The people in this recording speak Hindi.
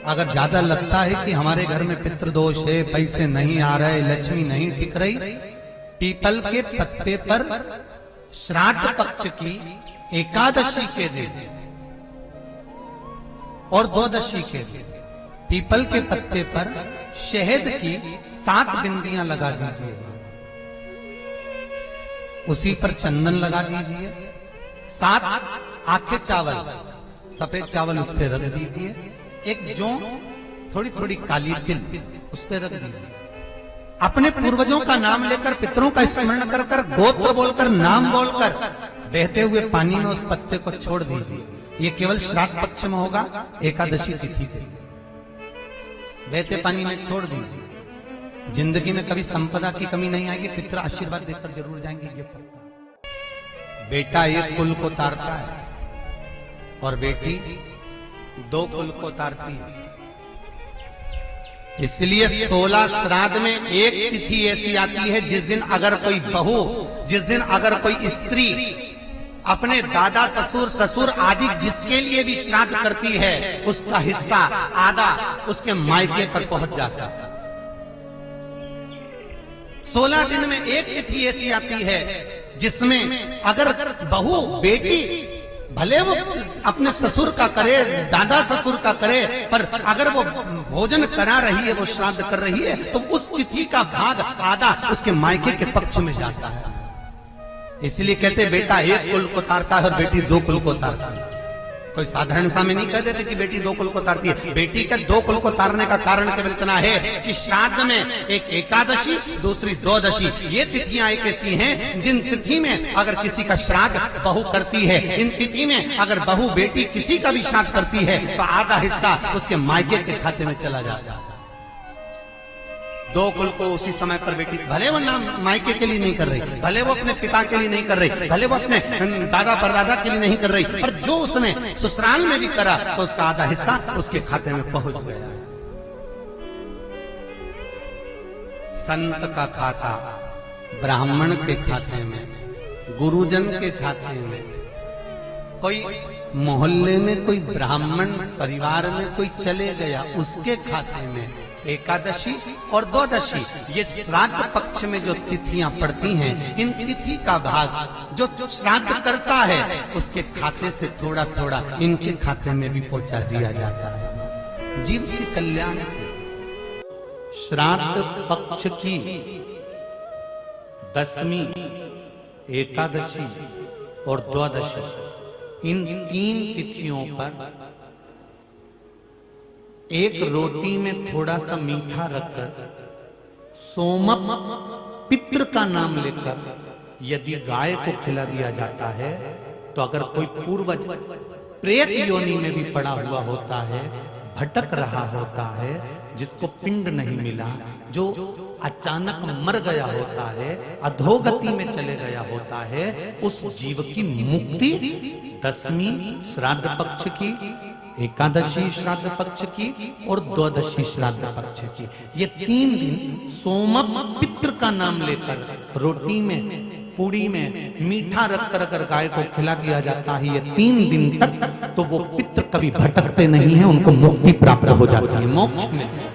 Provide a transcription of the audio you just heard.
अगर ज्यादा लगता है कि हमारे घर में पितृदोष है, पैसे नहीं आ रहे, लक्ष्मी नहीं टिक रही, पीपल के पत्ते पर श्राद्ध पक्ष की एकादशी के दिन और द्वादशी के दिन पीपल के पत्ते पर शहद की 7 बिंदियां लगा दीजिए, उसी पर चंदन लगा दीजिए, 7 आखे चावल, सफेद चावल उस पर रख दीजिए, एक जौ थोड़ी थोड़ी काली तिल उस पर रख दीजिए। अपने पूर्वजों का नाम लेकर, पितरों का स्मरण कर कर, गोत्र बोलकर, नाम बोलकर बहते हुए पानी में उस पत्ते को छोड़ दीजिए। ये केवल श्राद्ध पक्ष में होगा, एकादशी तिथि के लिए बहते पानी में छोड़ दीजिए। जिंदगी में कभी संपदा की कमी नहीं आएगी, पितर आशीर्वाद देकर जरूर जाएंगे, ये पक्का। बेटा एक कुल को तारता है और बेटी 2 कुल को तारती है। इसलिए 16 श्राद्ध में एक तिथि ऐसी आती है जिस दिन अगर कोई बहू, जिस दिन अगर कोई स्त्री अपने दादा ससुर, ससुर आदि जिसके लिए भी श्राद्ध करती है, उसका हिस्सा आधा उसके मायके पर पहुंच जाता है। 16 दिन में एक तिथि ऐसी आती है जिसमें अगर बहू, बेटी भले वो अपने ससुर का करे, दादा ससुर का करे, पर अगर वो भोजन करा रही है, वो श्राद्ध कर रही है, तो उस तिथि का भाग आधा उसके मायके के पक्ष में जाता है। इसलिए कहते बेटा एक कुल को तारता है और बेटी 2 कुल को तारती है। कोई साधारण सा में नहीं कह देते कि बेटी 2 कुल को तारती है। बेटी के 2 कुल को तारने का कारण केवल इतना है कि श्राद्ध में एक एकादशी, दूसरी द्वादशी, ये तिथियां एक ऐसी हैं जिन तिथि में अगर किसी का श्राद्ध बहू करती है, इन तिथि में अगर बहू बेटी किसी का भी श्राद्ध करती है, तो आधा हिस्सा उसके मायके के खाते में चला जाता है। 2 कुल को उसी समय पर बेटी, भले वो नाम मायके के लिए नहीं कर रही, भले वो अपने पिता के लिए नहीं कर रही, भले वो अपने दादा परदादा के लिए नहीं कर रही, पर जो उसने ससुराल में भी करा तो उसका आधा हिस्सा उसके खाते में पहुंच गया। संत का खाता ब्राह्मण के खाते में, गुरुजन के खाते में, कोई मोहल्ले में कोई ब्राह्मण परिवार में कोई चले गया, उसके खाते में एकादशी और द्वादशी, ये श्राद्ध पक्ष में जो तिथियां पड़ती हैं, इन तिथि का भाग जो श्राद्ध करता है उसके खाते से थोड़ा थोड़ा इनके खाते में भी पहुंचा दिया जाता है, जीव के कल्याण के। श्राद्ध पक्ष की 10वीं, एकादशी और द्वादशी, इन 3 तिथियों पर एक रोटी में थोड़ा सा मीठा रखकर सोमक पितृ का नाम लेकर यदि गाय को खिला दिया जाता है, तो अगर कोई पूर्वज प्रेत योनि में भी पड़ा हुआ होता है, भटक रहा होता है, जिसको पिंड नहीं मिला, जो अचानक मर गया होता है, अधोगति में चले गया होता है, उस जीव की मुक्ति 10वीं श्राद्ध पक्ष की, एकादशी श्राद्ध पक्ष की और द्वादशी श्राद्ध पक्ष की, ये 3 दिन सोमक पितृ का नाम लेकर रोटी में, पूड़ी में मीठा रखकर अगर गाय को खिला दिया जाता है, ये 3 दिन तक, तो वो पितृ कभी भटकते नहीं है, उनको मुक्ति प्राप्त हो जाती है, मोक्ष में।